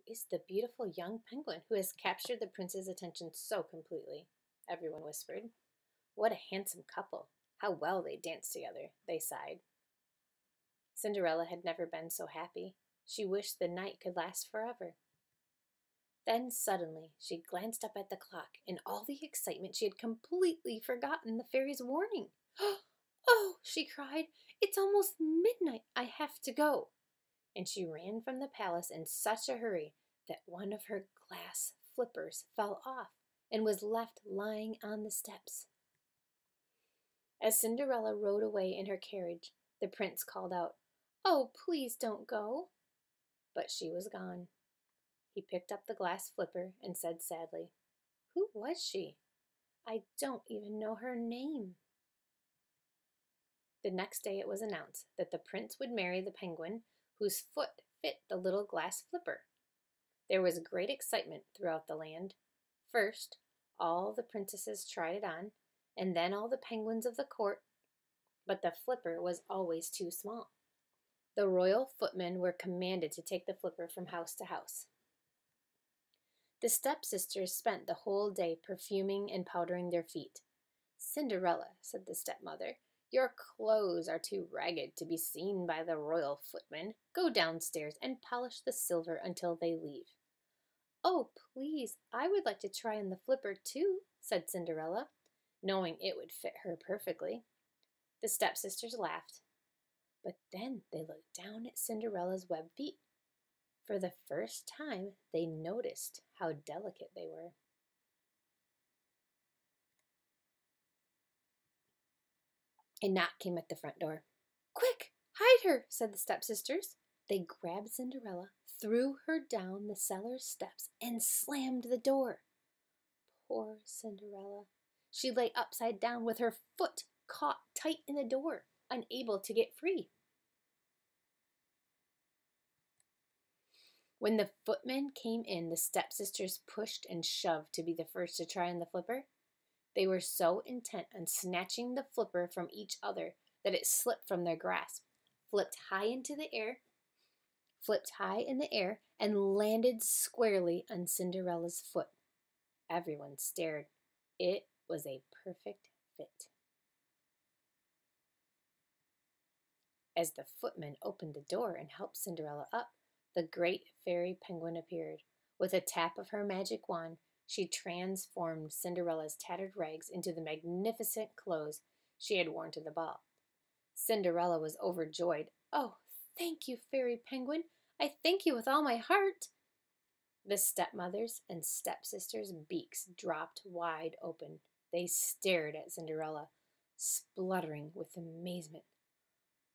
is the beautiful young penguin who has captured the prince's attention so completely?" everyone whispered. "What a handsome couple! How well they dance together," they sighed. Cinderella had never been so happy. She wished the night could last forever. Then suddenly she glanced up at the clock. In all the excitement she had completely forgotten the fairy's warning. "Oh," she cried, "it's almost midnight. I have to go." And she ran from the palace in such a hurry that one of her glass flippers fell off and was left lying on the steps. As Cinderella rode away in her carriage, the prince called out, "Oh, please don't go." But she was gone. He picked up the glass flipper and said sadly, "Who was she? I don't even know her name." The next day it was announced that the prince would marry the penguin whose foot fit the little glass flipper. There was great excitement throughout the land. First, all the princesses tried it on, and then all the penguins of the court, but the flipper was always too small. The royal footmen were commanded to take the flipper from house to house. The stepsisters spent the whole day perfuming and powdering their feet. "Cinderella," said the stepmother, "your clothes are too ragged to be seen by the royal footmen. Go downstairs and polish the silver until they leave." "Oh, please, I would like to try on the flipper too," said Cinderella, knowing it would fit her perfectly. The stepsisters laughed, but then they looked down at Cinderella's webbed feet. For the first time, they noticed how delicate they were. A knock came at the front door. "Quick, hide her," said the stepsisters. They grabbed Cinderella, threw her down the cellar steps, and slammed the door. Poor Cinderella. She lay upside down with her foot caught tight in the door, unable to get free. When the footmen came in, the stepsisters pushed and shoved to be the first to try on the flipper. They were so intent on snatching the flipper from each other that it slipped from their grasp, flipped high in the air, and landed squarely on Cinderella's foot. Everyone stared. It was a perfect fit. As the footman opened the door and helped Cinderella up, the great fairy penguin appeared. With a tap of her magic wand, she transformed Cinderella's tattered rags into the magnificent clothes she had worn to the ball. Cinderella was overjoyed. "Oh, thank you, Fairy Penguin. I thank you with all my heart." The stepmothers and stepsisters' beaks dropped wide open. They stared at Cinderella, spluttering with amazement.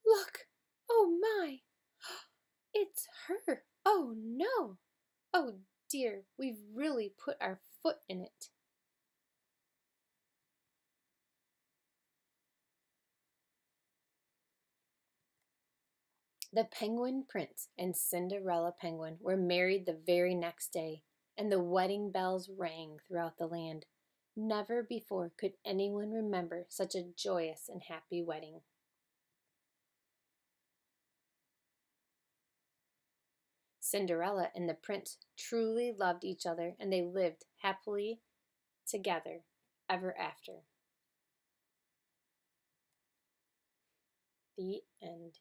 "Look! Oh, my! It's her! Oh, no! Oh, dear, we've really put our foot in it." The Penguin Prince and Cinderella Penguin were married the very next day, and the wedding bells rang throughout the land. Never before could anyone remember such a joyous and happy wedding. Cinderella and the prince truly loved each other, and they lived happily together ever after. The end.